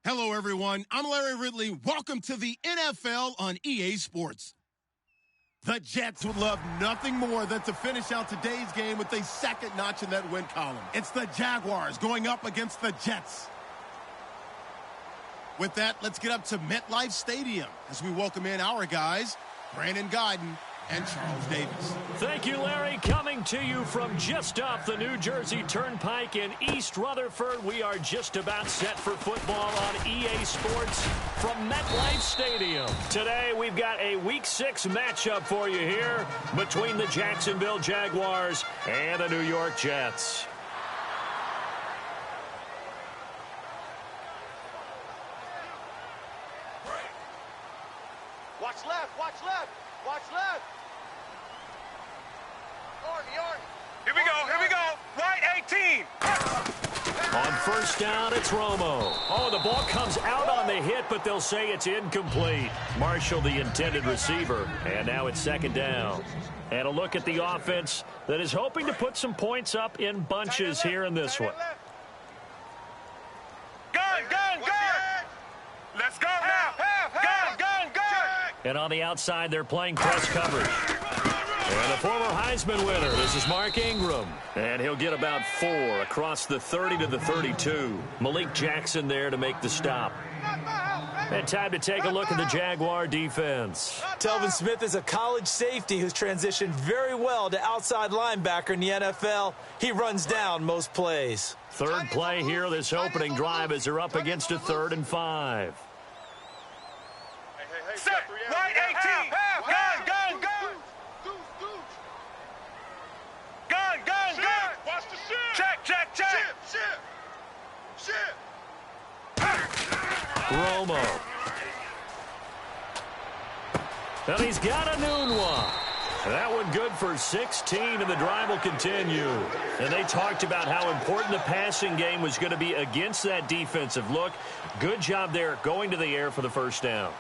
Hello, everyone. I'm Larry Ridley. Welcome to the NFL on EA Sports. The Jets would love nothing more than to finish out today's game with a second notch in that win column. It's the Jaguars going up against the Jets. With that, let's get up to MetLife Stadium as we welcome in our guys, Brandon Guyton and Charles Davis. Thank you, Larry. Coming to you from just off the New Jersey Turnpike in East Rutherford, we are just about set for football on EA Sports from MetLife Stadium. Today, we've got a Week 6 matchup for you here between the Jacksonville Jaguars and the New York Jets. Watch left, watch left, watch left. Here we go, right 18. On first down, it's Romo. Oh, the ball comes out on the hit, but they'll say it's incomplete. Marshall, the intended receiver, and now it's second down. And a look at the offense that is hoping to put some points up in bunches here in this one. Gun. Let's go now. Gun. And on the outside, they're playing press coverage. And a former Heisman winner, this is Mark Ingram. And he'll get about 4 across the 30 to the 32. Malik Jackson there to make the stop. And time to take a look at the Jaguar defense. Telvin Smith is a college safety who's transitioned very well to outside linebacker in the NFL. He runs down most plays. Third play here, this opening drive as they're up against a 3rd and 5. Set, right 18. Gun. Watch the ship. Check. Ship. Romo. And he's got a noon one. That one good for 16, and the drive will continue. And they talked about how important the passing game was going to be against that defensive look. Good job there going to the air for the first down.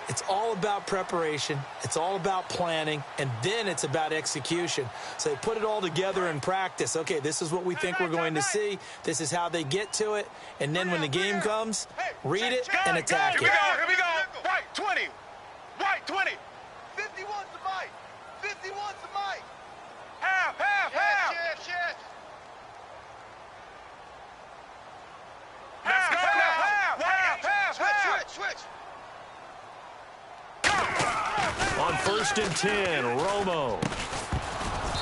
It's all about preparation. It's all about planning. And then it's about execution. So they put it all together in practice. Okay, this is what we think we're going to see. This is how they get to it. And then when the game comes, read it and attack it. Here we go. Right 20. 50 wants the mic. Half. Yes. Let's go now. Half. Switch. On 1st and 10, Romo.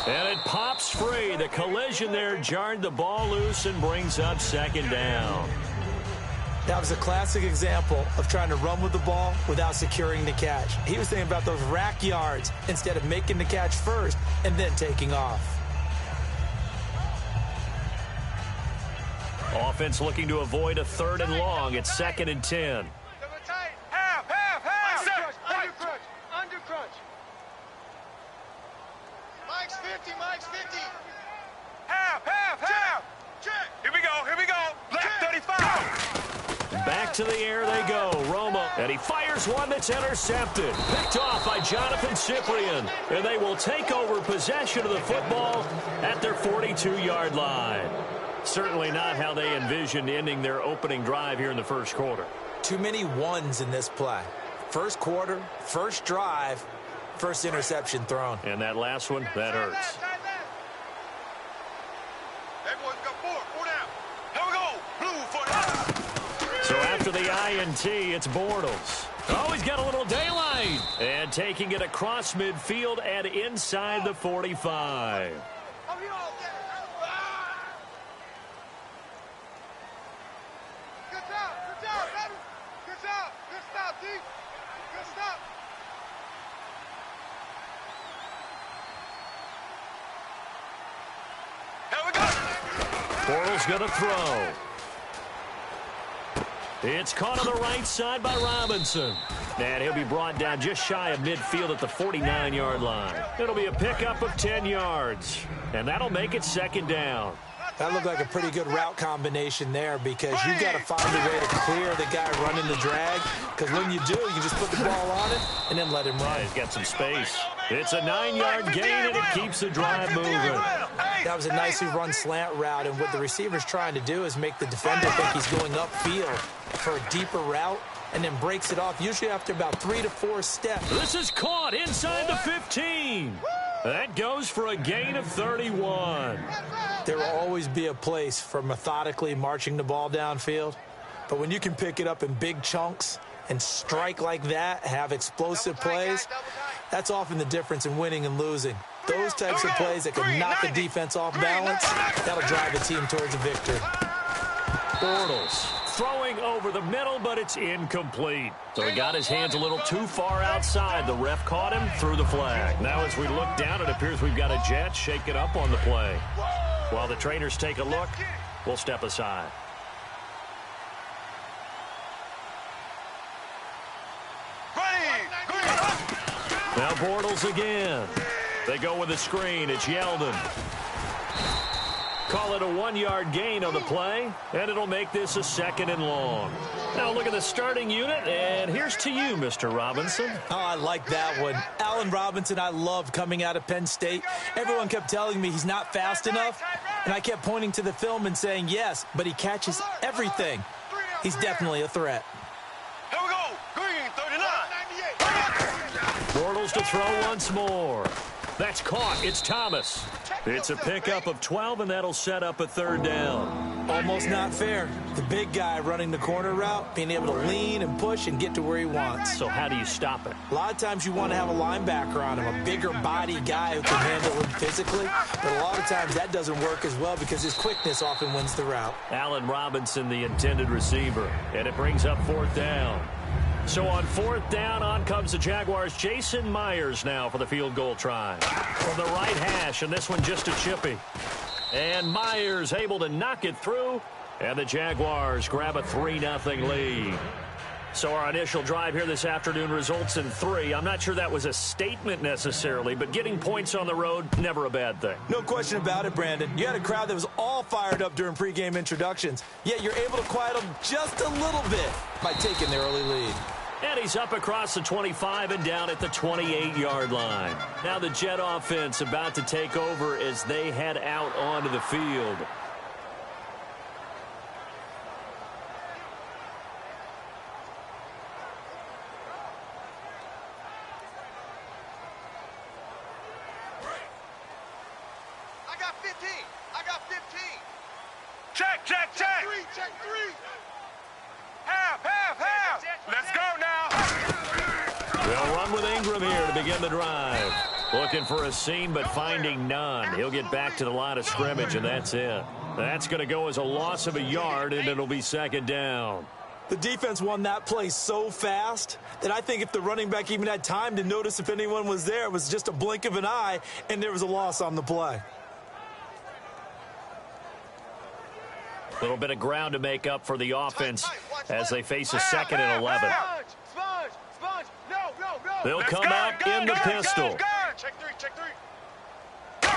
And it pops free. The collision there jarred the ball loose and brings up second down. That was a classic example of trying to run with the ball without securing the catch. He was thinking about those rack yards instead of making the catch first and then taking off. Offense looking to avoid a 3rd and long. It's 2nd and 10. Under crunch. Mike's 50. Half. Check. Here we go. Left 35. Back to the air they go. Romo. And he fires one that's intercepted. Picked off by Jonathan Cyprien. And they will take over possession of the football at their 42-yard line. Certainly not how they envisioned ending their opening drive here in the first quarter. Too many ones in this play. First quarter, first drive, first interception thrown. And that last one, that hurts. That boy's got 4 down. Here we go. Blue for that. So after the INT, it's Bortles. Oh, he's got a little daylight. And taking it across midfield and inside the 45. Good job, baby. Good stop, D. Good stop. Here we go. Bortles going to throw. It's caught on the right side by Robinson. And he'll be brought down just shy of midfield at the 49-yard line. It'll be a pickup of 10 yards. And that'll make it second down. That looked like a pretty good route combination there because you've got to find a way to clear the guy running the drag. Because when you do, you can just put the ball on it and then let him run. Yeah, he's got some space. It's a 9-yard gain, and it keeps the drive moving. That was a nicely run slant route, and what the receiver's trying to do is make the defender think he's going upfield for a deeper route, and then breaks it off, usually after about 3 to 4 steps. This is caught inside the 15. That goes for a gain of 31. There will always be a place for methodically marching the ball downfield, but when you can pick it up in big chunks and strike like that, have explosive plays, that's often the difference in winning and losing. Those types of plays that can knock the defense off balance, that'll drive the team towards a victory. Bortles throwing over the middle, but it's incomplete. So he got his hands a little too far outside. The ref caught him, threw the flag. Now as we look down, it appears we've got a Jet shake it up on the play. While the trainers take a look, we'll step aside. Now Bortles again. They go with a screen. It's Yeldon. Call it a 1-yard gain on the play, and it'll make this a 2nd and long. Now look at the starting unit, and here's to you, Mr. Robinson. Oh, I like that one. Allen Robinson, I loved coming out of Penn State. Everyone kept telling me he's not fast enough, and I kept pointing to the film and saying yes, but he catches everything. He's definitely a threat. Here we go. Green, 39. Bortles to throw once more. That's caught. It's Thomas. It's a pickup of 12, and that'll set up a 3rd down. Almost not fair. The big guy running the corner route, being able to lean and push and get to where he wants. So how do you stop it? A lot of times you want to have a linebacker on him, a bigger body guy who can handle him physically. But a lot of times that doesn't work as well because his quickness often wins the route. Allen Robinson, the intended receiver, and it brings up 4th down. So on 4th down, on comes the Jaguars. Jason Myers now for the field goal try. From the right hash, and this one just a chippy. And Myers able to knock it through, and the Jaguars grab a 3-0 lead. So our initial drive here this afternoon results in 3. I'm not sure that was a statement necessarily, but getting points on the road, never a bad thing. No question about it, Brandon. You had a crowd that was all fired up during pregame introductions, yet you're able to quiet them just a little bit by taking the early lead. And he's up across the 25 and down at the 28-yard line. Now the Jet offense about to take over as they head out onto the field. I got 15. I got 15. Check, check, check. Check 3. Half. Let's go now. They'll run with Ingram here to begin the drive. Looking for a seam, but finding none. He'll get back to the line of scrimmage, and that's it. That's going to go as a loss of a yard, and it'll be 2nd down. The defense won that play so fast that I think if the running back even had time to notice if anyone was there, it was just a blink of an eye, and there was a loss on the play. A little bit of ground to make up for the offense as they face a 2nd and 11. They'll come out in the pistol. Check 3.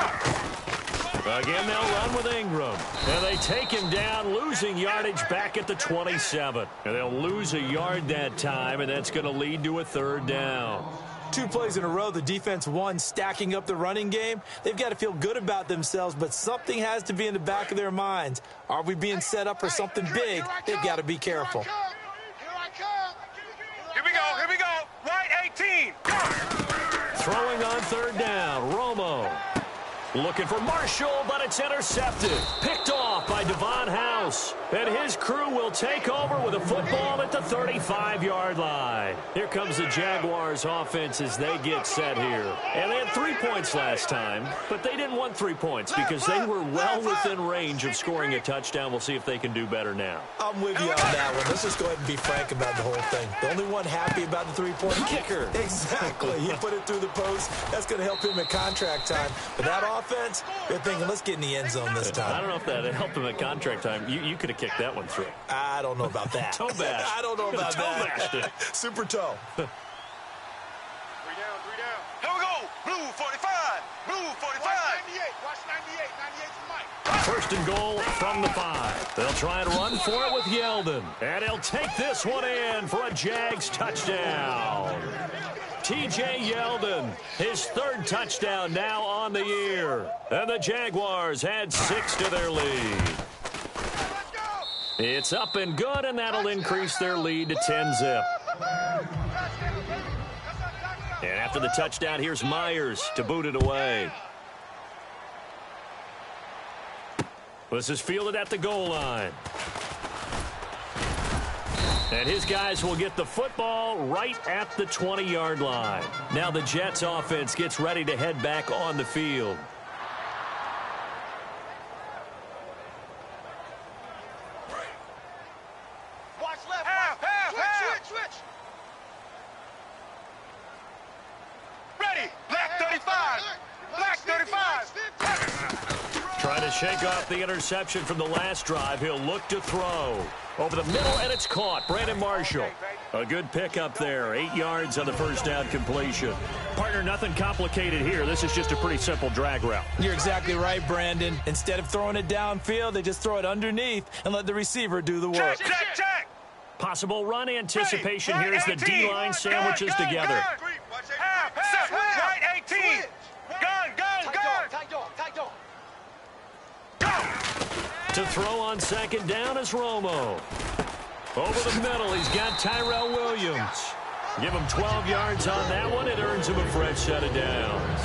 Again, they'll run with Ingram. And they take him down, losing yardage back at the 27. And they'll lose a yard that time, and that's going to lead to a 3rd down. 2 plays in a row, the defense won, stacking up the running game. They've got to feel good about themselves, but something has to be in the back of their minds. Are we being set up for something big? They've got to be careful. Here we go. Right 18. Throwing on 3rd down, Romo. Looking for Marshall, but it's intercepted. Picked off by Devon House. And his crew will take over with a football at the 35-yard line. Here comes the Jaguars offense as they get set here. And they had 3 points last time, but they didn't want 3 points because they were well within range of scoring a touchdown. We'll see if they can do better now. I'm with you on that one. Let's just go ahead and be frank about the whole thing. The only one happy about the 3-point kicker. Exactly. He put it through the post. That's going to help him at contract time. But that offense, they're thinking, let's get in the end zone this time. I don't know if that helped him at contract time. You could have kicked that one through. I don't know about that. Toe bash. I don't know about that. Toe Super toe. 3 down. Here we go. Blue 45. Blue 45. Watch 98. 98's Mike. 1st and goal from the 5. They'll try and run for it with Yeldon. And he'll take this one in for a Jags touchdown. T.J. Yeldon. His third touchdown now on the year. And the Jaguars add 6 to their lead. It's up and good, and that'll increase their lead to 10-zip. And after the touchdown, here's Myers to boot it away. This is fielded at the goal line. And his guys will get the football right at the 20-yard line. Now the Jets offense gets ready to head back on the field. Watch left. Switch. Ready. Black 35. Black 35. Trying to shake off the interception from the last drive. He'll look to throw. Over the middle, and it's caught. Brandon Marshall. A good pickup there. 8 yards on the first down completion. Partner, nothing complicated here. This is just a pretty simple drag route. You're exactly right, Brandon. Instead of throwing it downfield, they just throw it underneath and let the receiver do the work. Check. Possible run anticipation here as the D-line sandwiches together. Right 18. Gun. To throw on second down is Romo. Over the middle, he's got Tyrell Williams. Give him 12 yards on that one. It earns him a fresh set of downs.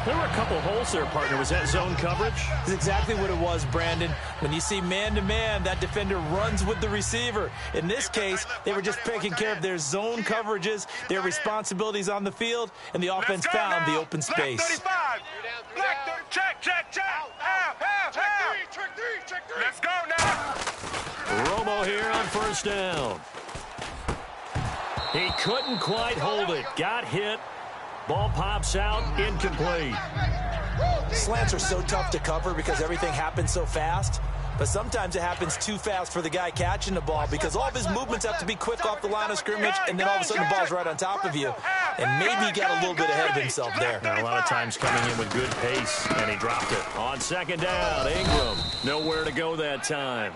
There were a couple holes there, partner. Was that zone coverage? That's exactly what it was, Brandon. When you see man-to-man, that defender runs with the receiver. In this case, they were just taking care of their zone coverages, their responsibilities on the field, and the offense found the open space. Check. Let's go now. Romo here on first down. He couldn't quite hold it. Got hit. Ball pops out, incomplete. Slants are so tough to cover because everything happens so fast. But sometimes it happens too fast for the guy catching the ball because all of his movements have to be quick off the line of scrimmage, and then all of a sudden the ball's right on top of you. And maybe he got a little bit ahead of himself there. Now, a lot of times coming in with good pace, and he dropped it. On second down, Ingram. Nowhere to go that time.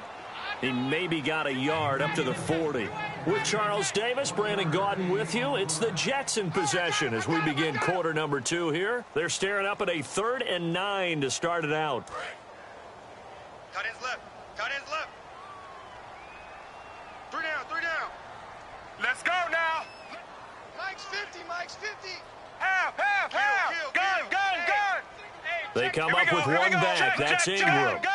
He maybe got a yard up to the 40. With Charles Davis, Brandon Gaudin with you. It's the Jets in possession as we begin quarter number 2 here. They're staring up at a 3rd and 9 to start it out. Cut his left. 3 down. Let's go now. Mike's 50. Half. Gun. They come up with one back. That's Ingram. Gun.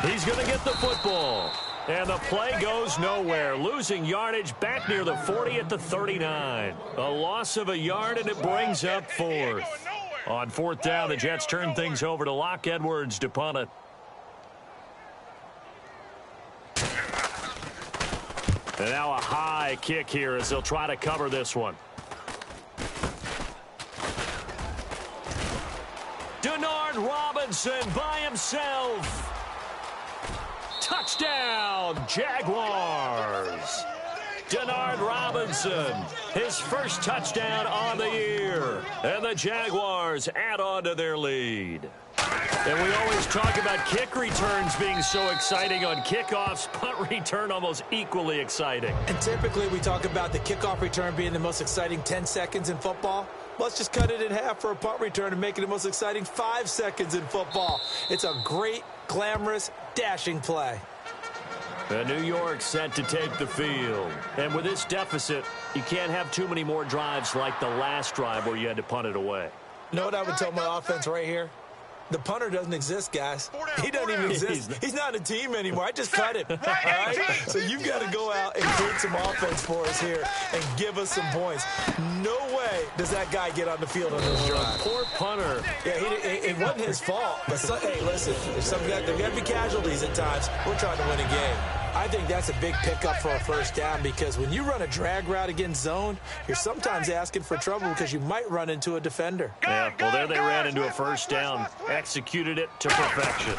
He's going to get the football. And the play goes nowhere. Losing yardage back near the 40 at the 39. A loss of a yard, and it brings up 4th. On 4th down, the Jets turn things over to Locke Edwards to punt it. And now a high kick here as they'll try to cover this one. Denard Robinson by himself. Touchdown, Jaguars. Denard Robinson, his first touchdown on the year. And the Jaguars add on to their lead. And we always talk about kick returns being so exciting on kickoffs. Punt return almost equally exciting. And typically we talk about the kickoff return being the most exciting 10 seconds in football. Let's just cut it in half for a punt return and make it the most exciting 5 seconds in football. It's a great, glamorous, dashing play. And New York set to take the field. And with this deficit, you can't have too many more drives like the last drive where you had to punt it away. You know what I would tell my offense right here? The punter doesn't exist, guys. He doesn't even exist. He's not a team anymore. I just cut him. All right? So you've got to go out and create some offense for us here and give us some points. No way does that guy get on the field on this drive. Poor punter. Yeah, it wasn't his fault. But hey, listen, there got to be casualties at times. We're trying to win a game. I think that's a big pickup for a first down because when you run a drag route against zone, you're sometimes asking for trouble because you might run into a defender. Yeah, well, there they ran into a first down. Executed it to perfection.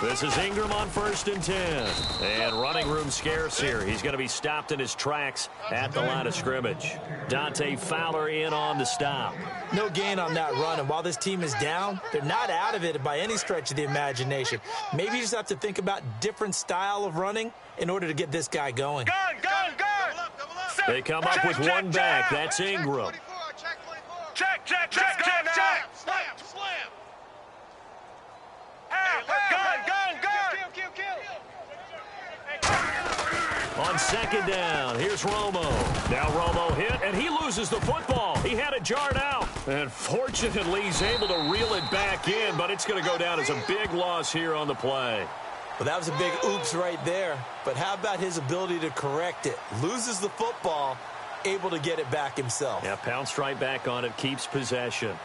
This is Ingram on 1st and 10. And running room scarce here. He's going to be stopped in his tracks at the line of scrimmage. Dante Fowler in on the stop. No gain on that run, and while this team is down, they're not out of it by any stretch of the imagination. Maybe you just have to think about different style of running in order to get this guy going. Gun. They come up with one back. That's Ingram. Check. Slam. Gun. On second down, here's Romo. Now Romo hit, and he loses the football. He had it jarred out. And fortunately, he's able to reel it back in, but it's going to go down as a big loss here on the play. Well, that was a big oops right there. But how about his ability to correct it? Loses the football, able to get it back himself. Yeah, pounced right back on it, keeps possession.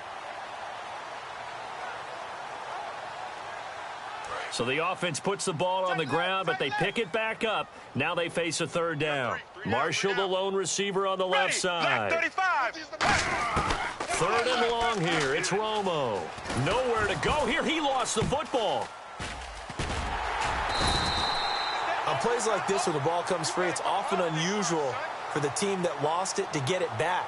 So the offense puts the ball on the ground, but they pick it back up. Now they face a third down. Marshall, the lone receiver on the left side. Third and long here. It's Romo. Nowhere to go here. He lost the football. On plays like this where the ball comes free, it's often unusual for the team that lost it to get it back.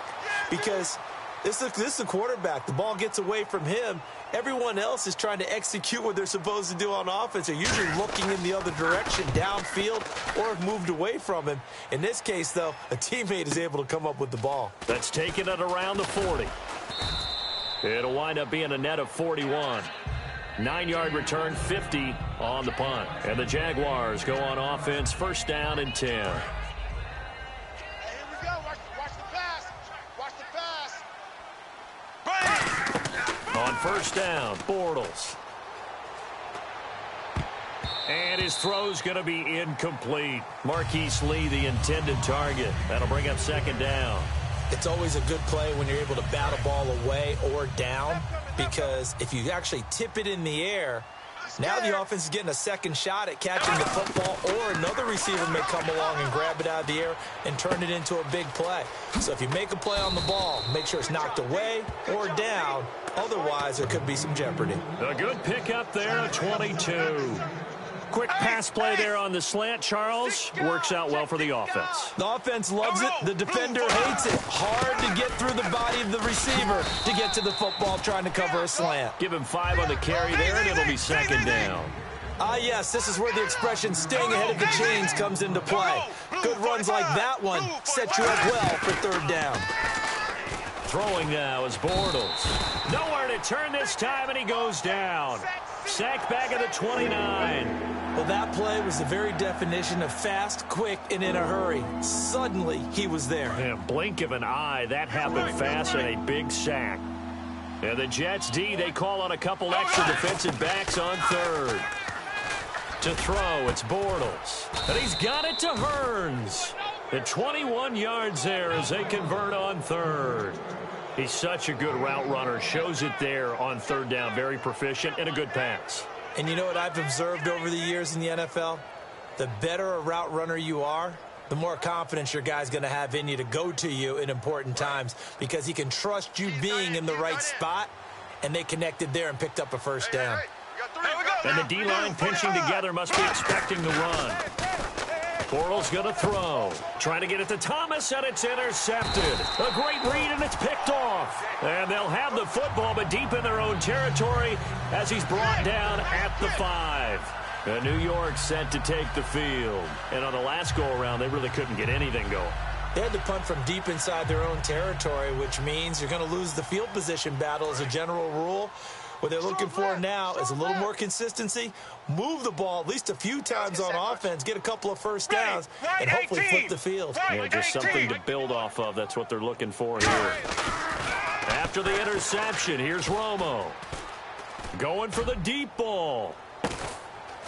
Because this is the quarterback. The ball gets away from him. Everyone else is trying to execute what they're supposed to do on offense. They're usually looking in the other direction, downfield, or have moved away from him. In this case, though, a teammate is able to come up with the ball. That's taking it around the 40. It'll wind up being a net of 41. 9-yard return, 50 on the punt. And the Jaguars go on offense, first down and 10. Hey, here we go. Watch the pass. Watch the pass. On first down, Bortles. And his throw's going to be incomplete. Marquise Lee, the intended target. That'll bring up second down. It's always a good play when you're able to bat a ball away or down, because if you actually tip it in the air, now the offense is getting a second shot at catching the football, or another receiver may come along and grab it out of the air and turn it into a big play. So if you make a play on the ball, make sure it's knocked away or down. Otherwise, there could be some jeopardy. A good pickup there, a 22. Quick pass play there on the slant, Charles. Works out well for the offense. The offense loves it. The defender hates it. Hard to get through the body of the receiver to get to the football trying to cover a slant. Give him 5 on the carry there, and it'll be second down. Yes, this is where the expression staying ahead of the chains comes into play. Good runs like that one set you up well for third down. Throwing now is Bortles. Nowhere to turn this time, and he goes down. Sacked back at the 29. Well, that play was the very definition of fast, quick, and in a hurry. Suddenly, he was there. In a blink of an eye, that happened fast, and a big sack. And the Jets D, they call on a couple extra defensive backs on third. To throw, it's Bortles. And he's got it to Hearns. At 21 yards there as they convert on third. He's such a good route runner. Shows it there on third down. Very proficient and a good pass. And you know what I've observed over the years in the NFL? The better a route runner you are, the more confidence your guy's going to have in you to go to you in important times, because he can trust you being in the right spot, and they connected there and picked up a first down. And the D-line pinching together, must be expecting the run. Bortles going to throw. Trying to get it to Thomas, and it's intercepted. A great read, and it's picked off. And they'll have the football, but deep in their own territory as he's brought down at the 5. And New York set to take the field. And on the last go-around, they really couldn't get anything going. They had to punt from deep inside their own territory, which means you're going to lose the field position battle as a general rule. What they're looking for now is a little more consistency, move the ball at least a few times on offense, get a couple of first downs, and hopefully flip the field. Yeah, just something to build off of. That's what they're looking for here. After the interception, here's Romo. Going for the deep ball.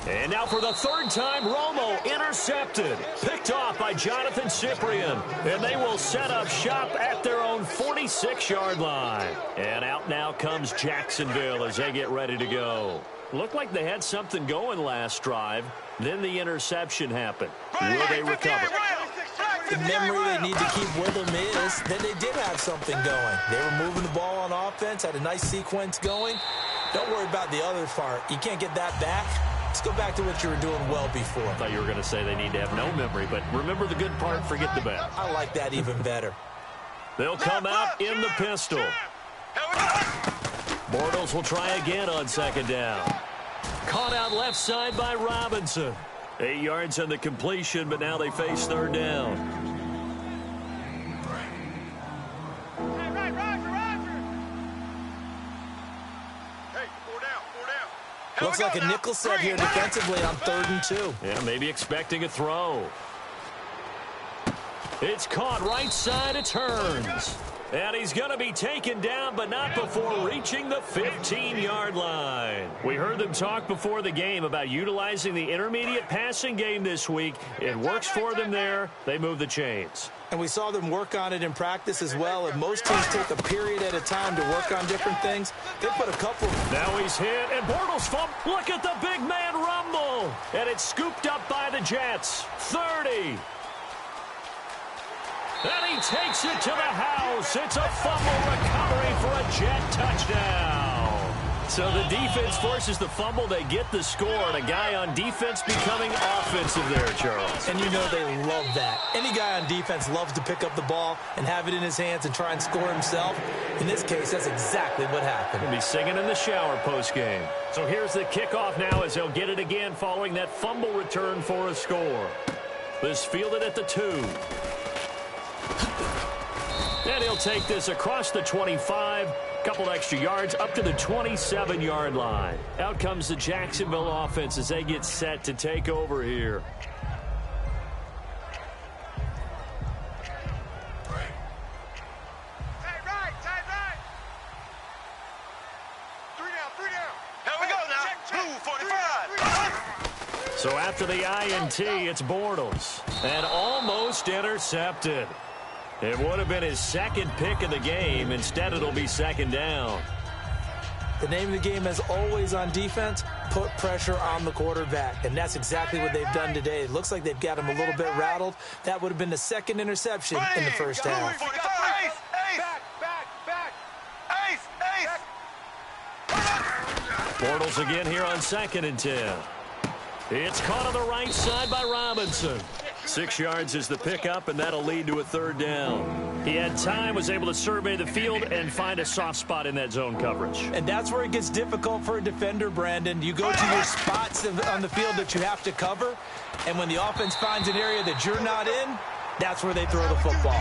And now for the third time, Romo intercepted. Picked off by Jonathan Cyprien. And they will set up shop at their own 46-yard line. And out now comes Jacksonville as they get ready to go. Looked like they had something going last drive. Then the interception happened. Will they recover? The memory they need to keep with them is that they did have something going. They were moving the ball on offense, had a nice sequence going. Don't worry about the other part. You can't get that back. Let's go back to what you were doing well before. I thought you were going to say they need to have no memory, but remember the good part, forget the bad. I like that even better. They'll come out in the pistol. Bortles will try again on second down. Caught out left side by Robinson. 8 yards on the completion, but now they face third down. Hey, 4 down, 4 down. Looks like a nickel set here defensively on 3rd and 2. Yeah, maybe expecting a throw. It's caught right side. It turns. And he's going to be taken down, but not before reaching the 15-yard line. We heard them talk before the game about utilizing the intermediate passing game this week. It works for them there. They move the chains. And we saw them work on it in practice as well. And most teams take a period at a time to work on different things. They put a couple. Now he's hit, and Bortles fumble. Look at the big man rumble. And it's scooped up by the Jets. 30. And he takes it to the house. It's a fumble recovery for a Jet touchdown. So the defense forces the fumble. They get the score. And a guy on defense becoming offensive there, Charles. And you know they love that. Any guy on defense loves to pick up the ball and have it in his hands and try and score himself. In this case, that's exactly what happened. He'll be singing in the shower post-game. So here's the kickoff now as they'll get it again following that fumble return for a score. This fielded at the 2. And he'll take this across the 25, couple extra yards up to the 27-yard line. Out comes the Jacksonville offense as they get set to take over here. Tight right. 3 down, 3 down. Here we go now. Blue 45. So after the INT, it's Bortles. And almost intercepted. It would have been his second pick of the game. Instead, it'll be 2nd down. The name of the game, as always on defense, put pressure on the quarterback. And that's exactly what they've done today. It looks like they've got him a little bit rattled. That would have been the 2nd interception in the first half. Bortles again here on 2nd and 10. It's caught on the right side by Robinson. 6 yards is the pickup, and that'll lead to a 3rd down. He had time, was able to survey the field and find a soft spot in that zone coverage. And that's where it gets difficult for a defender, Brandon. You go to your spots on the field that you have to cover, and when the offense finds an area that you're not in, that's where they throw the football.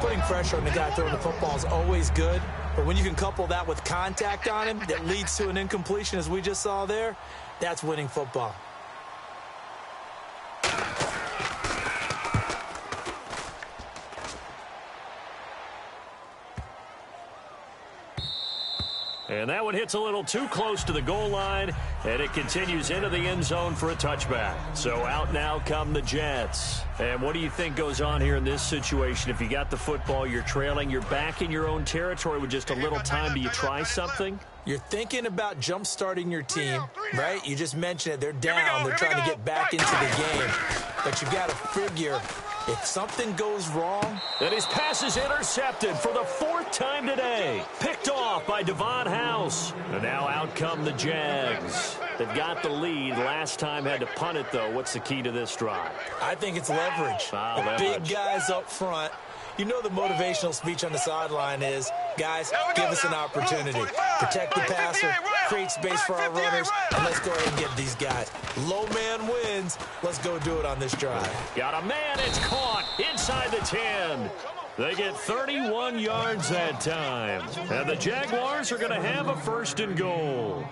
Putting pressure on the guy throwing the football is always good, but when you can couple that with contact on him that leads to an incompletion, as we just saw there, that's winning football. And that one hits a little too close to the goal line, and it continues into the end zone for a touchback. So out now come the Jets. And what do you think goes on here in this situation? If you got the football, you're trailing, you're back in your own territory with just a little time. Do you try something? You're thinking about jump-starting your team, right? You just mentioned it. They're down. They're trying to get back into the game. But you've got to figure, if something goes wrong. And his pass is intercepted for the 4th time today. Picked off by Devon House. And now out come the Jags. They've got the lead. Last time had to punt it, though. What's the key to this drive? I think it's leverage. Leverage. Big guys up front. You know the motivational speech on the sideline is, guys, give us an opportunity. Protect the passer, create space for our runners, and let's go ahead and get these guys. Low man wins. Let's go do it on this drive. Got a man. It's caught inside the 10. They get 31 yards that time. And the Jaguars are going to have a 1st and goal.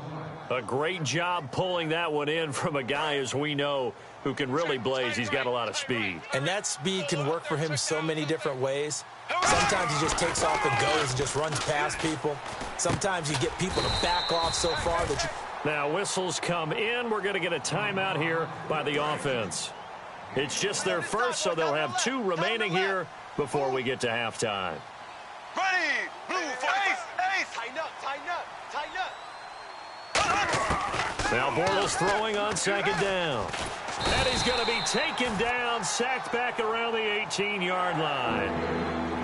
A great job pulling that one in from a guy, as we know, who can really blaze. He's got a lot of speed. And that speed can work for him so many different ways. Sometimes he just takes off and goes and just runs past people. Sometimes you get people to back off so far that you... Now whistles come in. We're going to get a timeout here by the offense. It's just their first, so they'll have 2 remaining here before we get to halftime. Ready, blue 45. Ace. Tighten up, tighten up, tighten up. Now Bortles throwing on 2nd down. And he's going to be taken down, sacked back around the 18-yard line.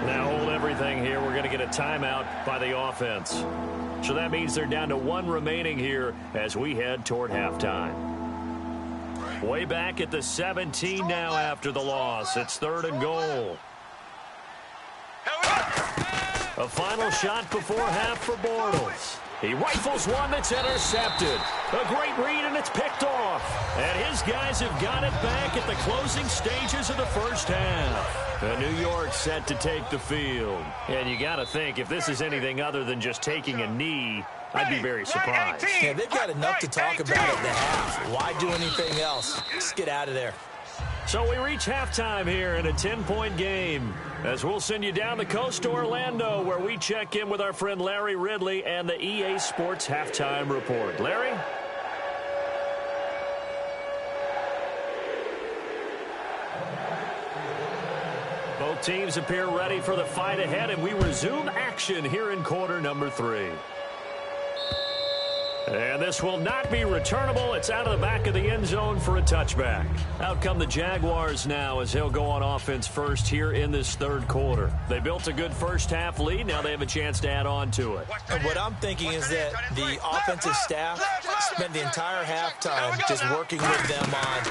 Now hold everything here. We're going to get a timeout by the offense. So that means they're down to 1 remaining here as we head toward halftime. Way back at the 17 now after the loss. It's 3rd and goal. A final shot before half for Bortles. He rifles one that's intercepted. A great read, and it's picked off. And his guys have got it back at the closing stages of the first half. New York set to take the field. And you got to think, if this is anything other than just taking a knee, I'd be very surprised. Yeah, they've got enough to talk about at the half. Why do anything else? Just get out of there. So we reach halftime here in a 10-point game, as we'll send you down the coast to Orlando, where we check in with our friend Larry Ridley and the EA Sports Halftime Report. Larry? Both teams appear ready for the fight ahead, and we resume action here in quarter number 3. And this will not be returnable. It's out of the back of the end zone for a touchback. Out come the Jaguars now as they'll go on offense first here in this third quarter. They built a good first-half lead. Now they have a chance to add on to it. And what I'm thinking is that the offensive staff spent the entire halftime just working with them on,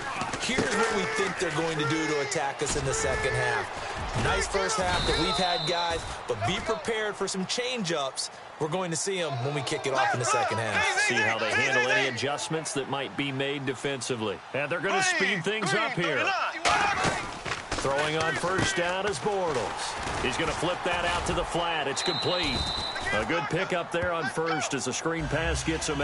here's what we think they're going to do to attack us in the second half. Nice first half that we've had, guys, but be prepared for some change-ups. We're going to see them when we kick it off in the second half. See how they handle any adjustments that might be made defensively. And they're going to speed things up here. Throwing on first down is Bortles. He's going to flip that out to the flat. It's complete. A good pickup there on first as the screen pass gets a 8.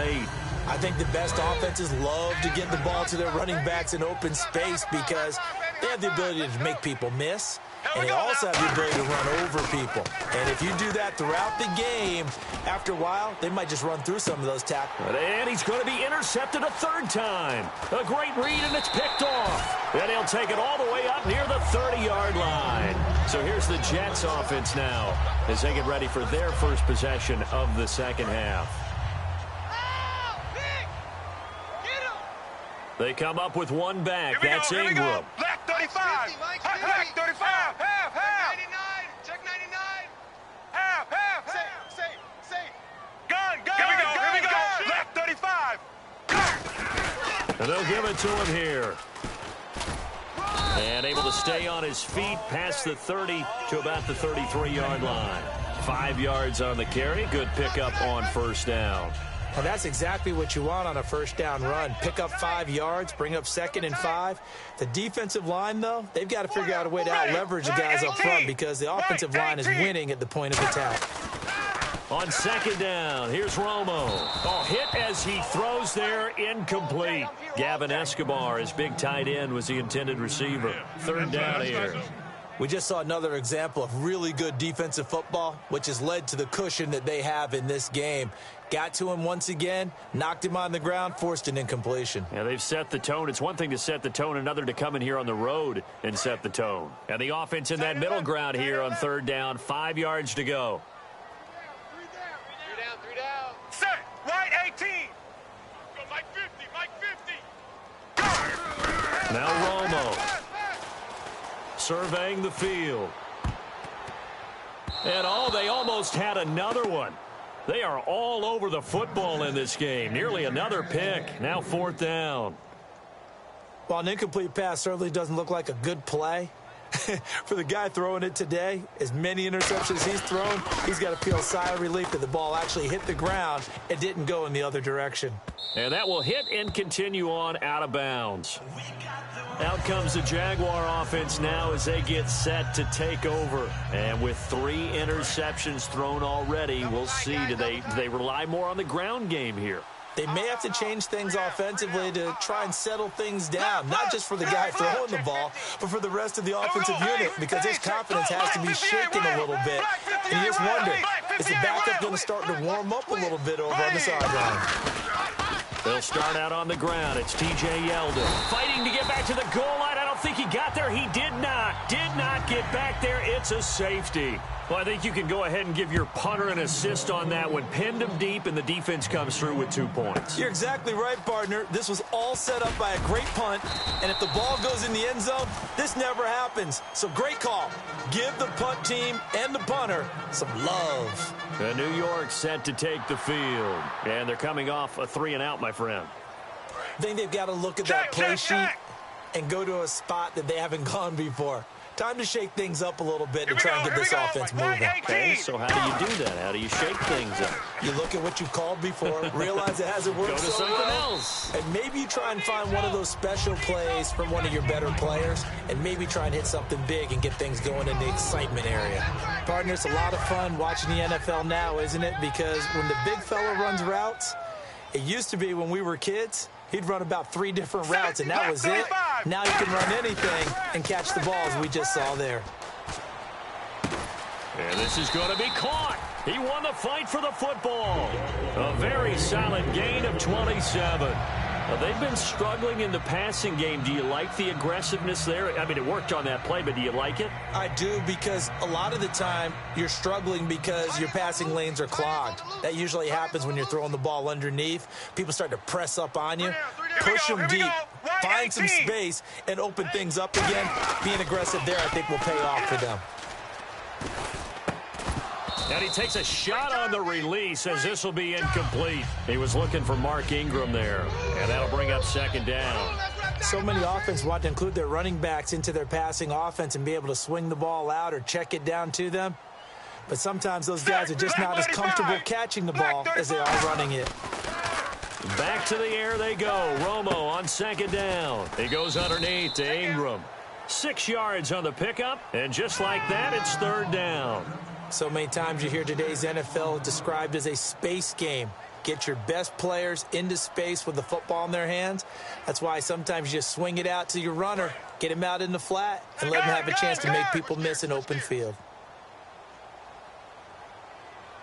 I think the best offenses love to get the ball to their running backs in open space because they have the ability to make people miss, and they also have the ability to run over people. And if you do that throughout the game, after a while, they might just run through some of those tackles. And he's going to be intercepted a third time. A great read, and it's picked off. And he'll take it all the way up near the 30-yard line. So here's the Jets offense now as they get ready for their first possession of the second half. They come up with one back. That's Ingram. Black 35. Black 35. Half. 99. Check 99. Half. Safe. Gun. Here we go. Black 35. And they'll give it to him here. And able to stay on his feet past the 30 to about the 33-yard line. 5 yards on the carry. Good pickup on first down. And that's exactly what you want on a first down run. Pick up 5 yards, bring up 2nd and 5. The defensive line, though, they've got to figure out a way to out-leverage the guys up front because the offensive line is winning at the point of attack. On second down, here's Romo. Oh, hit as he throws there, incomplete. Gavin Escobar, his big tight end, was the intended receiver. Third down here. We just saw another example of really good defensive football, which has led to the cushion that they have in this game. Got to him once again, knocked him on the ground, forced an incompletion. Yeah, they've set the tone. It's one thing to set the tone, another to come in here on the road and set the tone. And the offense in that middle ground here on third down, 5 yards to go. Three down. Set. Right 18. Go Mike 50. Now Romo. Surveying the field. And they almost had another one. They are all over the football in this game. Nearly another pick. Now fourth down. While an incomplete pass certainly doesn't look like a good play, for the guy throwing it today, as many interceptions he's thrown, he's got to feel a sigh of relief that the ball actually hit the ground and didn't go in the other direction. And that will hit and continue on out of bounds. Out comes the Jaguar offense now as they get set to take over. And with 3 interceptions thrown already, we'll see, do they rely more on the ground game here? They may have to change things offensively to try and settle things down, not just for the guy throwing the ball, but for the rest of the offensive unit, because his confidence has to be shaken a little bit. And you just wonder, is the backup going to start to warm up a little bit over on the sideline? They'll start out on the ground. It's T.J. Yeldon fighting to get back to the goal line. I don't think he got there. He did not get back there. It's a safety. Well, I think you can go ahead and give your punter an assist on that one. Pinned him deep, and the defense comes through with 2 points. You're exactly right, partner. This was all set up by a great punt, and if the ball goes in the end zone, this never happens. So great call. Give the punt team and the punter some love. New York set to take the field, and they're coming off a 3-and-out, my friend. I think they've got to look at that play sheet and go to a spot that they haven't gone before. Time to shake things up a little bit to try and get this offense moving. Okay, so how do you do that? How do you shake things up? You look at what you called before, realize it hasn't worked Go to so something well, else. and maybe you try and find one of those special plays from one of your better players, and maybe try and hit something big and get things going in the excitement area. Partner, it's a lot of fun watching the NFL now, isn't it? Because when the big fella runs routes, it used to be when we were kids, he'd run about 3 different routes, and that was it. Now he can run anything and catch the ball, as we just saw there. And this is going to be caught. He won the fight for the football. A very solid gain of 27. They've been struggling in the passing game. Do you like the aggressiveness there? I mean, it worked on that play, but do you like it? I do, because a lot of the time you're struggling because your passing lanes are clogged. That usually happens when you're throwing the ball underneath. People start to press up on you, push them deep, find some space, and open things up again. Being aggressive there, I think, will pay off for them. And he takes a shot on the release as this will be incomplete. He was looking for Mark Ingram there, and that'll bring up second down. So many offenses want to include their running backs into their passing offense and be able to swing the ball out or check it down to them. But sometimes those guys are just not as comfortable catching the ball as they are running it. Back to the air they go. Romo on second down. He goes underneath to Ingram. 6 yards on the pickup, and just like that, it's third down. So many times you hear today's NFL described as a space game. Get your best players into space with the football in their hands. That's why sometimes you just swing it out to your runner, get him out in the flat, and let him have a chance to make people miss an open field.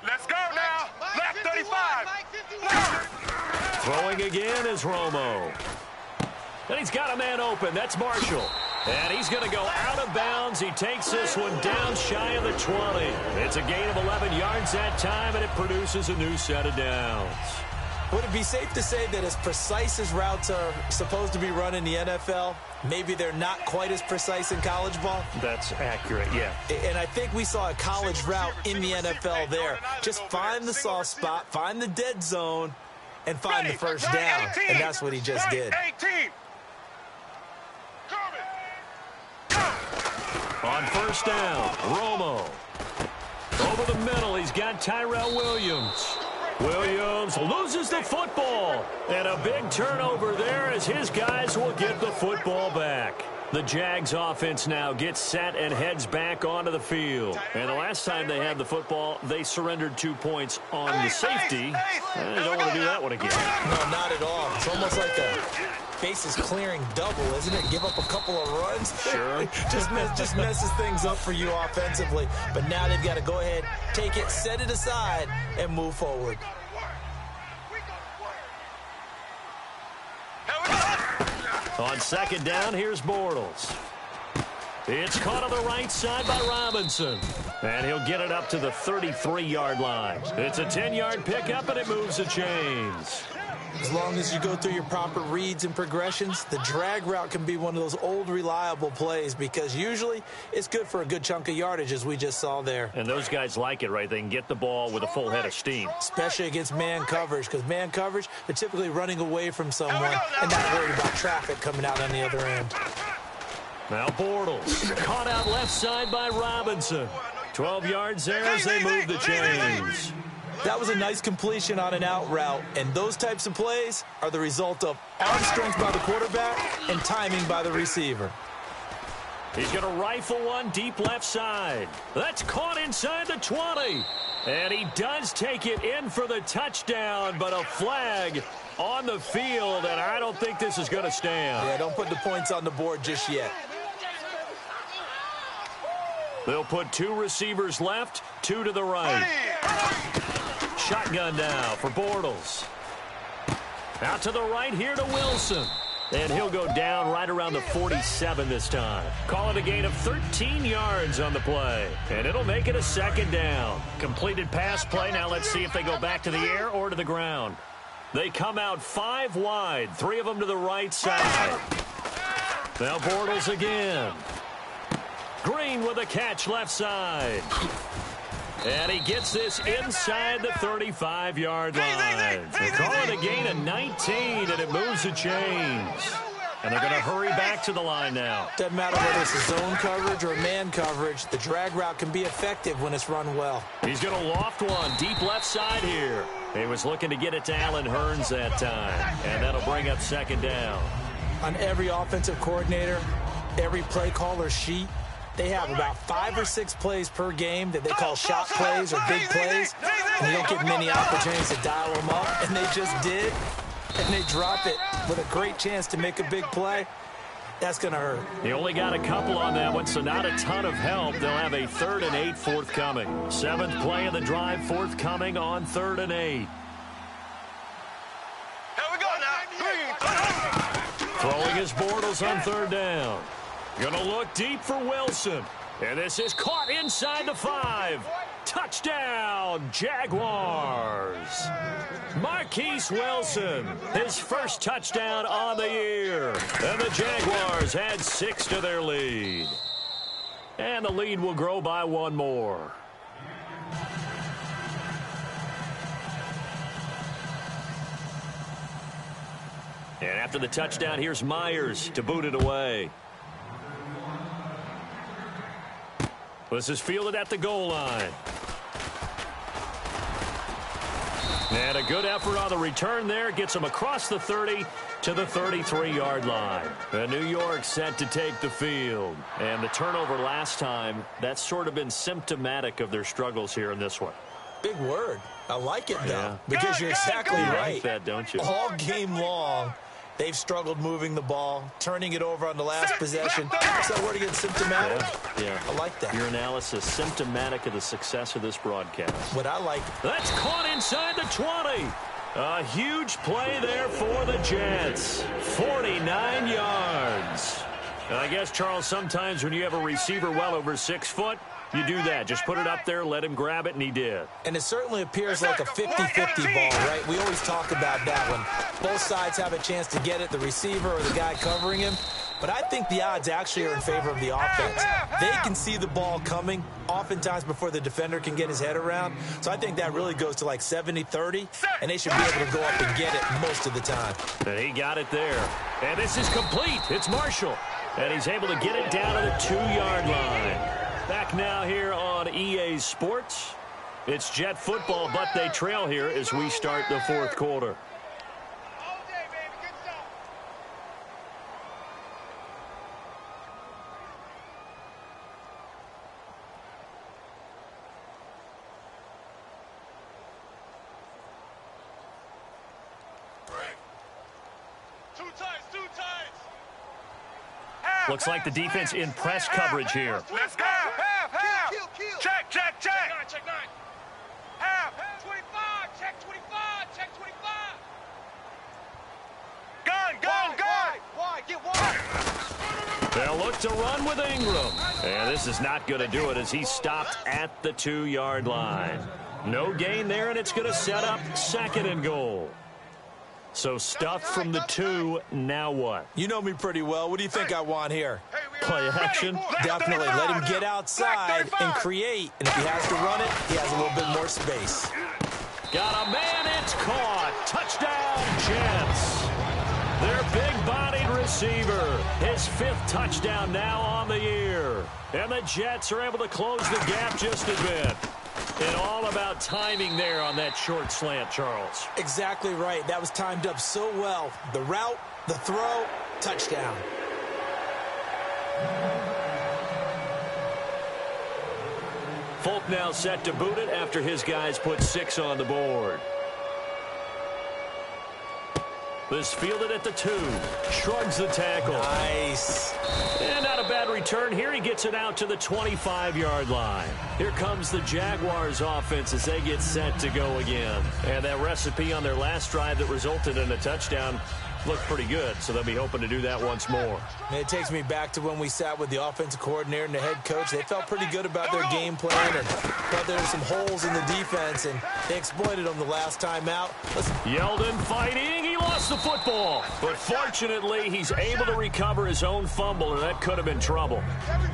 Let's go now. Left 35. Throwing again is Romo. And he's got a man open. That's Marshall. And he's going to go out of bounds. He takes this one down shy of the 20. It's a gain of 11 yards that time, and it produces a new set of downs. Would it be safe to say that as precise as routes are supposed to be run in the NFL, maybe they're not quite as precise in college ball? That's accurate, yeah. And I think we saw a college route in the NFL there. Just find the soft spot, find the dead zone, and find the first down. And that's what he just did. On first down, Romo. Over the middle, he's got Tyrell Williams. Williams loses the football. And a big turnover there as his guys will get the football back. The Jags offense now gets set and heads back onto the field. And the last time they had the football, they surrendered 2 points on the safety. They don't want to do that one again. No, not at all. It's almost like a bases clearing double, isn't it? Give up a couple of runs. Sure. just messes things up for you offensively. But now they've got to go ahead, take it, set it aside, and move forward. On second down, here's Bortles. It's caught on the right side by Robinson. And he'll get it up to the 33-yard line. It's a 10-yard pickup, and it moves the chains. As long as you go through your proper reads and progressions, the drag route can be one of those old reliable plays because usually it's good for a good chunk of yardage, as we just saw there. And those guys like it, right? They can get the ball with a full head of steam. Especially against man coverage, because man coverage, they're typically running away from someone and not worried about traffic coming out on the other end. Now Bortles, caught out left side by Robinson. 12 yards there as they move the chains. That was a nice completion on an out route, and those types of plays are the result of arm strength by the quarterback and timing by the receiver. He's going to rifle one deep left side. That's caught inside the 20. And he does take it in for the touchdown, but a flag on the field, and I don't think this is going to stand. Yeah, don't put the points on the board just yet. They'll put 2 receivers left, 2 to the right. Shotgun now for Bortles. Out to the right here to Wilson. And he'll go down right around the 47 this time. Call it a gain of 13 yards on the play. And it'll make it a second down. Completed pass play. Now let's see if they go back to the air or to the ground. They come out 5 wide. 3 of them to the right side. Now Bortles again. Green with a catch left side. And he gets this inside the 35-yard line. They call it a gain of 19, and it moves the chains. And they're going to hurry back to the line now. Doesn't matter whether it's a zone coverage or a man coverage. The drag route can be effective when it's run well. He's going to loft one deep left side here. He was looking to get it to Allen Hurns that time. And that'll bring up second down. On every offensive coordinator, every play caller sheet, they have about 5 or 6 plays per game that they call shot plays or big plays. And you don't get many opportunities to dial them up. And they just did. And they drop it with a great chance to make a big play. That's going to hurt. He only got a couple on that one, so not a ton of help. They'll have a 3rd and 8 forthcoming. 7th play of the drive forthcoming on 3rd and 8. Here we go now. Throwing his Bortles on 3rd down. Gonna look deep for Wilson. And this is caught inside the 5. Touchdown, Jaguars. Marquise Wilson, his first touchdown on the year. And the Jaguars add 6 to their lead. And the lead will grow by 1 more. And after the touchdown, here's Myers to boot it away. This is fielded at the goal line. And a good effort on the return there. Gets him across the 30 to the 33-yard line. And New York set to take the field. And the turnover last time, that's sort of been symptomatic of their struggles here in this one. Big word. I like it, though, because you're exactly You right. like that, don't you? All game long, they've struggled moving the ball, turning it over on the last possession. What's that word again? Symptomatic? Yeah. I like that. Your analysis, symptomatic of the success of this broadcast. What I like. That's caught inside the 20. A huge play there for the Jets. 49 yards. And I guess, Charles, sometimes when you have a receiver well over 6 foot, you do that. Just put it up there, let him grab it, and he did. And it certainly appears like a 50-50 ball, right? We always talk about that one. Both sides have a chance to get it, the receiver or the guy covering him. But I think the odds actually are in favor of the offense. They can see the ball coming oftentimes before the defender can get his head around. So I think that really goes to like 70-30, and they should be able to go up and get it most of the time. And he got it there. And this is complete. It's Marshall. And he's able to get it down to the 2-yard line. Back now here on EA Sports. It's Jet football, but they trail here as we start the 4th quarter. All day, baby. Good stuff. Two tights. Looks like the defense in press coverage here. Let's go. Half. Check. Check 9. Half. 25. Check 25. Check 25. Gun. Wide. Get wide. They'll look to run with Ingram. And this is not going to do it as he stopped at the 2-yard line. No gain there, and it's going to set up 2nd and goal. So stuffed from the 2, now what? You know me pretty well. What do you think I want here? Play action? Definitely. Let him get outside and create. And if he has to run it, he has a little bit more space. Got a man, it's caught. Touchdown, Jets. Their big-bodied receiver. His 5th touchdown now on the year. And the Jets are able to close the gap just a bit. And all about timing there on that short slant, Charles. Exactly right. That was timed up so well. The route, the throw, touchdown. Folk now set to boot it after his guys put 6 on the board. This fielded at the 2. Shrugs the tackle. Nice. And not a bad return here. He gets it out to the 25-yard line. Here comes the Jaguars offense as they get set to go again. And that recipe on their last drive that resulted in a touchdown looked pretty good, so they'll be hoping to do that once more. And it takes me back to when we sat with the offensive coordinator and the head coach. They felt pretty good about their game plan and thought there were some holes in the defense, and they exploited them the last time out. Yeldon fighting. He lost the football. But fortunately, he's able to recover his own fumble, and that could have been trouble.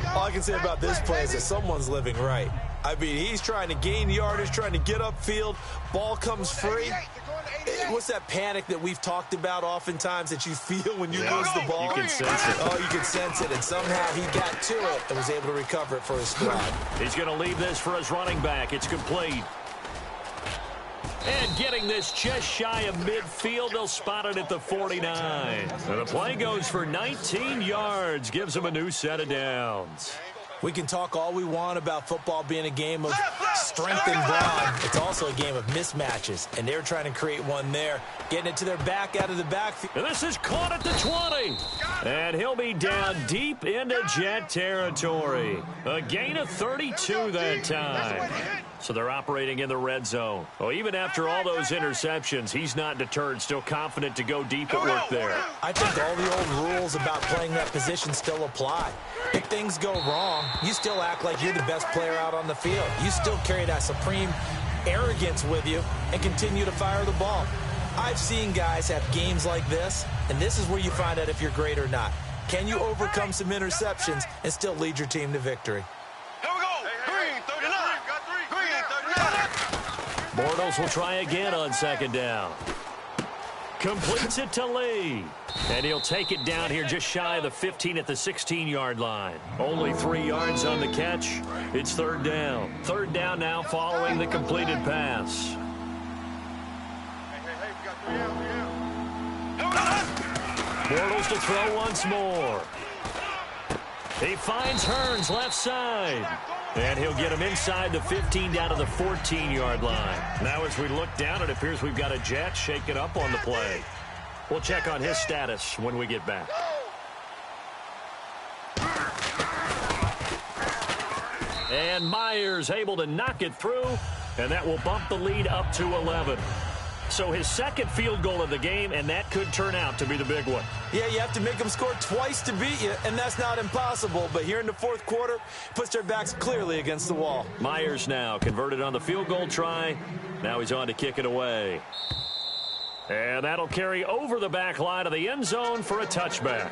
All I can say about this play is that someone's living right. I mean, he's trying to gain yardage, trying to get upfield. Ball comes free. What's that panic that we've talked about oftentimes that you feel when you lose the ball? You can sense it. Oh, you can sense it, and somehow he got to it and was able to recover it for his squad. He's going to leave this for his running back. It's complete. And getting this just shy of midfield, they'll spot it at the 49. And the play goes for 19 yards, gives them a new set of downs. We can talk all we want about football being a game of strength and brawn. It's also a game of mismatches, and they're trying to create one there, getting it to their back out of the backfield. And this is caught at the 20. And he'll be down deep into Jet territory. A gain of 32 that time. So they're operating in the red zone. Oh, even after all those interceptions, he's not deterred, still confident to go deep at work there. I think all the old rules about playing that position still apply. If things go wrong, you still act like you're the best player out on the field. You still carry that supreme arrogance with you and continue to fire the ball. I've seen guys have games like this, and this is where you find out if you're great or not. Can you overcome some interceptions and still lead your team to victory? Bortles will try again on second down. Completes it to Lee. And he'll take it down here just shy of the 15 at the 16-yard line. Only 3 yards on the catch. It's third down. Third down now following the completed pass. Bortles to throw once more. He finds Hearns left side. And he'll get him inside the 15 down to the 14-yard line. Now as we look down, it appears we've got a Jet shaking up on the play. We'll check on his status when we get back. And Myers able to knock it through, and that will bump the lead up to 11. So his second field goal of the game, and that could turn out to be the big one. Yeah, you have to make them score twice to beat you, and that's not impossible. But here in the fourth quarter, puts their backs clearly against the wall. Myers now converted on the field goal try. Now he's on to kick it away. And that'll carry over the back line of the end zone for a touchback.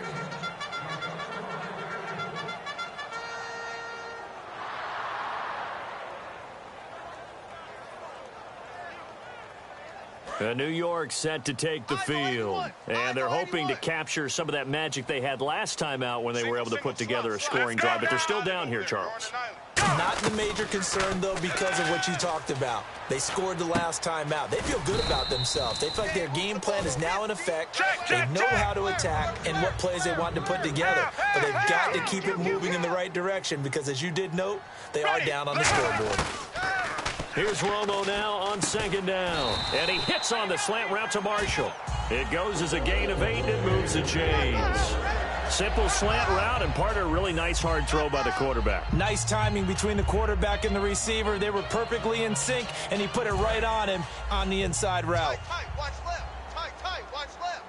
New York set to take the field, and they're hoping to capture some of that magic they had last time out when they were able to put together a scoring drive, but they're still down here, Charles. Not the major concern, though, because of what you talked about. They scored the last time out. They feel good about themselves. They feel like their game plan is now in effect. They know how to attack and what plays they want to put together, but they've got to keep it moving in the right direction because, as you did note, they are down on the scoreboard. Here's Romo now on second down. And he hits on the slant route to Marshall. It goes as a gain of 8 and it moves the chains. Simple slant route and part of a really nice hard throw by the quarterback. Nice timing between the quarterback and the receiver. They were perfectly in sync, and he put it right on him on the inside route. Tight, watch left. Tight, watch left.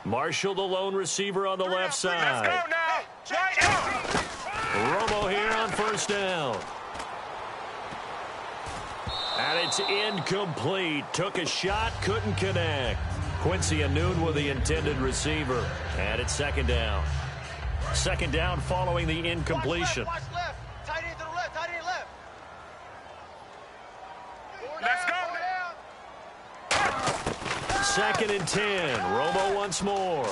Marshall, the lone receiver on the left side. Let's go now. Romo here on first down. And it's incomplete. Took a shot, couldn't connect. Quincy Anoon with the intended receiver. And it's second down. Second down following the incompletion. Watch left. Tight end to the left. Tight end left. Let's go. Second and 10. Romo once more.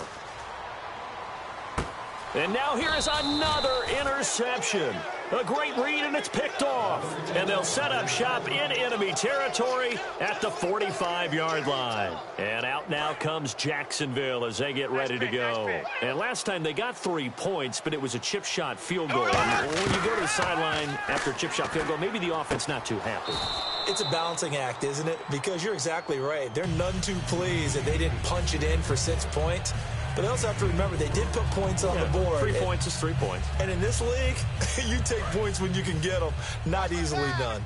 And now here is another interception. A great read, and it's picked off. And they'll set up shop in enemy territory at the 45-yard line. And out now comes Jacksonville as they get ready to go. And last time they got 3 points, but it was a chip shot field goal. And when you go to the sideline after a chip shot field goal, maybe the offense not too happy. It's a balancing act, isn't it? Because you're exactly right. They're none too pleased that they didn't punch it in for 6 points. But they also have to remember they did put points on the board. 3 points is 3 points. And in this league, you take points when you can get them. Not easily done.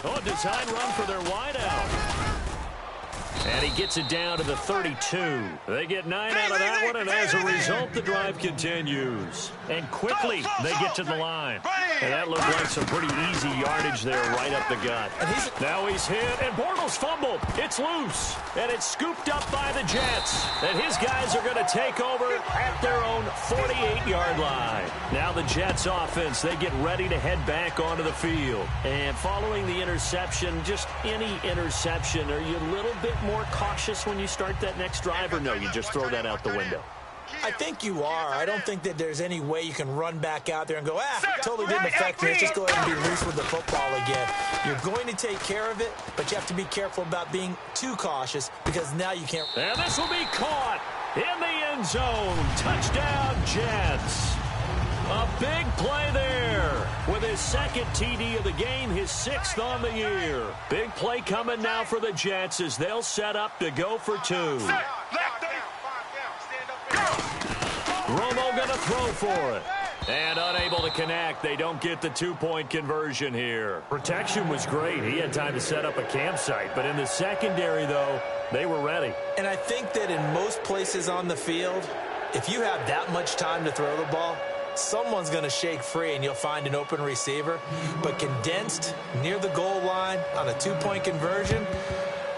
Oh, design run for their wideout. And he gets it down to the 32. They get 9 out of that one, and as a result, the drive continues. And quickly, they get to the line. And that looked like some pretty easy yardage there right up the gut. Now he's hit, and Bortles fumbled. It's loose, and it's scooped up by the Jets. And his guys are going to take over at their own 48-yard line. Now the Jets offense, they get ready to head back onto the field. And following the interception, just any interception, are you a little bit more cautious when you start that next drive, or no, you just throw that out the window? I think you are. I don't think that there's any way you can run back out there and go, totally didn't affect me. Let's just go ahead and be loose with the football again. You're going to take care of it, but you have to be careful about being too cautious because now you can't. And this will be caught in the end zone. Touchdown, Jets. A big play there with his second TD of the game, his 6th on the year. Big play coming now for the Jets as they'll set up to go for 2. Romo going to throw for it. And unable to connect. They don't get the 2-point conversion here. Protection was great. He had time to set up a campsite. But in the secondary, though, they were ready. And I think that in most places on the field, if you have that much time to throw the ball, someone's going to shake free and you'll find an open receiver. But condensed near the goal line on a 2-point conversion,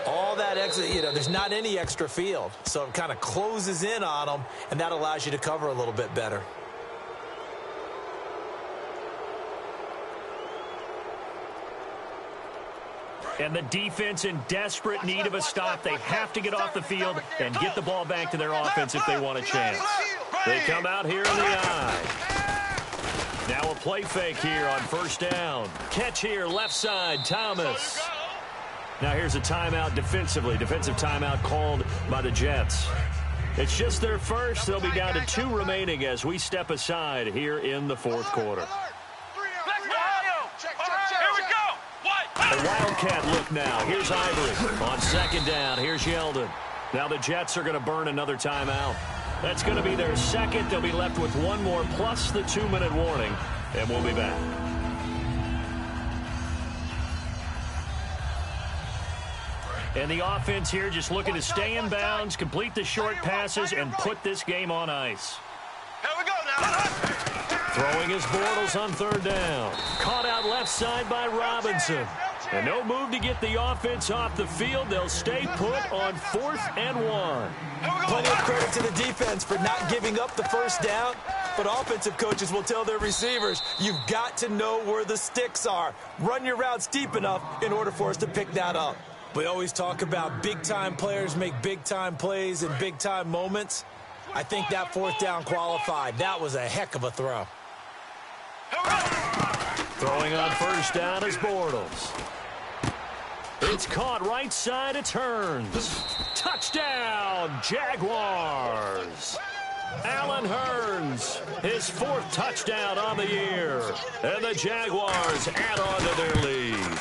all that extra, there's not any extra field. So it kind of closes in on them, and that allows you to cover a little bit better. And the defense in desperate need of a stop. They have to get off the field and get the ball back to their offense if they want a chance. They come out here in the eye. Now a play fake here on first down. Catch here, left side, Thomas. Now here's a timeout defensively. Defensive timeout called by the Jets. It's just their first. They'll be down to 2 remaining as we step aside here in the 4th quarter. A Wildcat look now. Here's Ivory. On second down, here's Yeldon. Now the Jets are going to burn another timeout. That's going to be their second. They'll be left with 1 more plus the 2-minute warning, and we'll be back. And the offense here just looking to stay in bounds, complete the short passes, and put this game on ice. Here we go now. Throwing his Bortles on 3rd down. Caught out left side by Robinson. And no move to get the offense off the field. They'll stay put on 4th and 1. Plenty of credit to the defense for not giving up the first down. But offensive coaches will tell their receivers, you've got to know where the sticks are. Run your routes deep enough in order for us to pick that up. We always talk about big-time players make big-time plays in big-time moments. I think that 4th down qualified. That was a heck of a throw. Throwing on first down is Bortles. It's caught right side. It turns. Touchdown, Jaguars. Allen Hurns, his 4th touchdown on the year. And the Jaguars add on to their lead.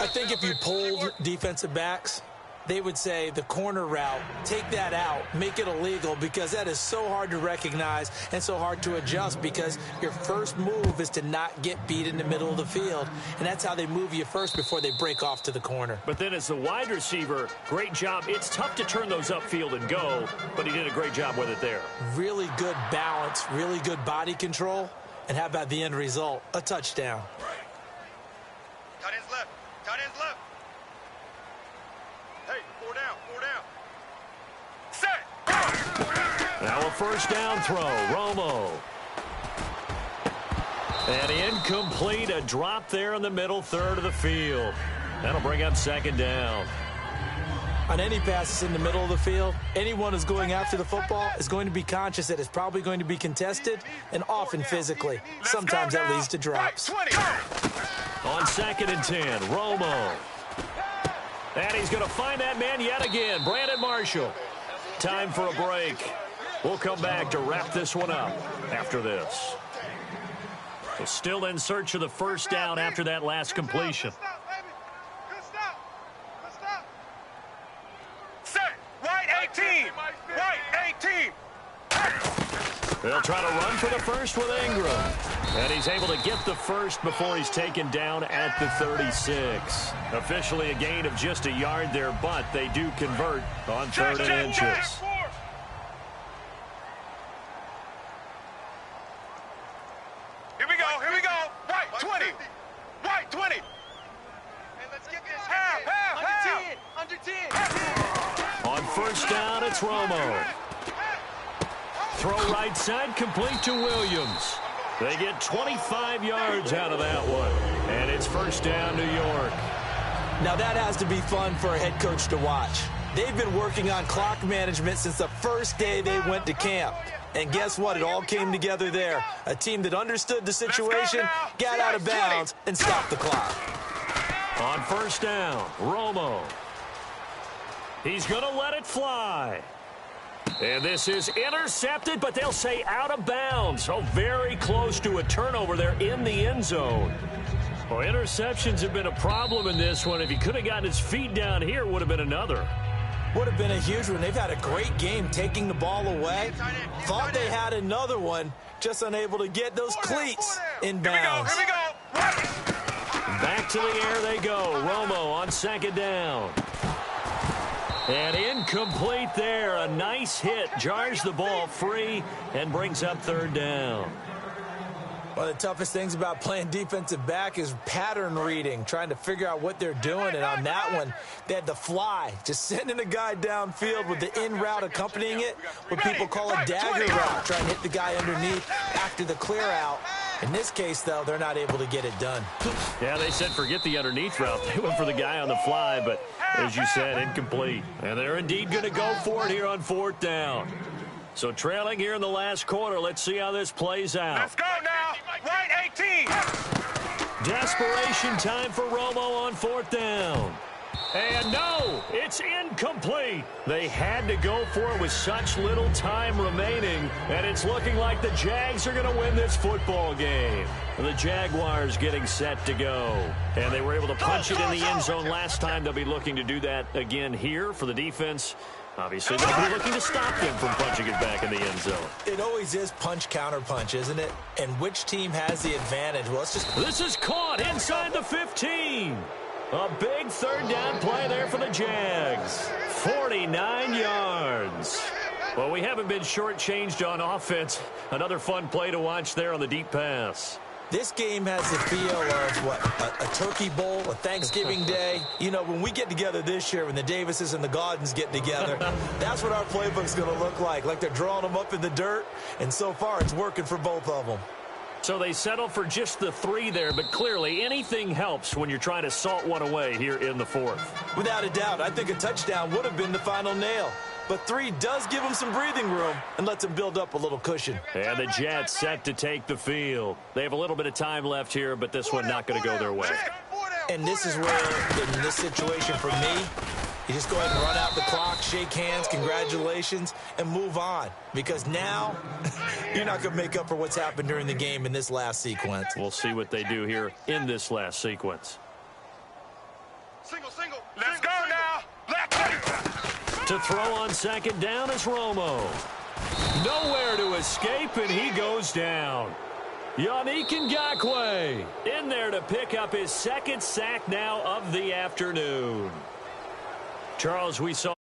I think if you polled defensive backs, they would say the corner route, take that out, make it illegal, because that is so hard to recognize and so hard to adjust, because your first move is to not get beat in the middle of the field, and that's how they move you first before they break off to the corner. But then as the wide receiver, great job. It's tough to turn those upfield and go, but he did a great job with it there. Really good balance, really good body control, and how about the end result? A touchdown. Tight ends left. Tight ends left. Hey, 4 down, 4 down. Set. Now a first down throw, Romo. And incomplete, a drop there in the middle 3rd of the field. That'll bring up 2nd down. On any passes in the middle of the field, anyone who's going after the football is going to be conscious that it's probably going to be contested, and often physically. Sometimes that leads to drops. On 2nd and 10, Romo. And he's going to find that man yet again, Brandon Marshall. Time for a break. We'll come back to wrap this one up after this. We're still in search of the first down after that last completion. Good stop. Good stop. Set. Right 18. Right 18. They'll try to run for the first with Ingram. And he's able to get the first before he's taken down at the 36. Officially a gain of just a yard there, but they do convert on 3rd and inches. Here we go. White 20. White 20. Hey, let's get this. Half. Under 10. On 1st down, it's Romo. Throw right side, complete to Williams. They get 25 yards out of that one. And it's 1st down, New York. Now that has to be fun for a head coach to watch. They've been working on clock management since the first day they went to camp. And guess what? It all came together there. A team that understood the situation, got out of bounds, and stopped the clock. On 1st down, Romo. He's going to let it fly. And this is intercepted, but they'll say out of bounds. So very close to a turnover there in the end zone. Well, interceptions have been a problem in this one. If he could have gotten his feet down here, it would have been another. Would have been a huge one. They've had a great game taking the ball away. Thought they had another one, just unable to get those cleats in bounds. Here we go. Back to the air they go. Romo on 2nd down. And incomplete there. A nice hit. Jars the ball free and brings up 3rd down. One of the toughest things about playing defensive back is pattern reading, trying to figure out what they're doing. And on that one, they had to fly, just sending a guy downfield with the in route accompanying it, what people call a dagger route, trying to hit the guy underneath after the clear out. In this case, though, they're not able to get it done. Yeah, they said forget the underneath route. They went for the guy on the fly, but as you said, incomplete. And they're indeed going to go for it here on 4th down. So trailing here in the last quarter. Let's see how this plays out. Let's go now. Right 18. Desperation time for Romo on 4th down. And no, it's incomplete. They had to go for it with such little time remaining, and it's looking like the Jags are going to win this football game. The Jaguars getting set to go. And they were able to punch it in the end zone last time. They'll be looking to do that again here for the defense. Obviously, they'll be looking to stop them from punching it back in the end zone. It always is punch-counter-punch, isn't it? And which team has the advantage? Well, it's just... This is caught inside the 15. A big 3rd down play there for the Jags. 49 yards. Well, we haven't been shortchanged on offense. Another fun play to watch there on the deep pass. This game has the feel of, what, a turkey bowl, a Thanksgiving day. You know, when we get together this year, when the Davises and the Gaudens get together, that's what our playbook's going to look like they're drawing them up in the dirt, and so far it's working for both of them. So they settle for just the 3 there, but clearly anything helps when you're trying to salt one away here in the 4th. Without a doubt, I think a touchdown would have been the final nail. But 3 does give them some breathing room and lets them build up a little cushion. And the Jets set to take the field. They have a little bit of time left here, but this one not going to go their way. And this is where, in this situation for me, you just go ahead and run out the clock, shake hands, congratulations, and move on. Because now, you're not going to make up for what's happened during the game in this last sequence. We'll see what they do here in this last sequence. Single. Let's go now. Black. To throw on 2nd down is Romo. Nowhere to escape, and he goes down. Yannick Ngakoue in there to pick up his 2nd sack now of the afternoon. Charles, we saw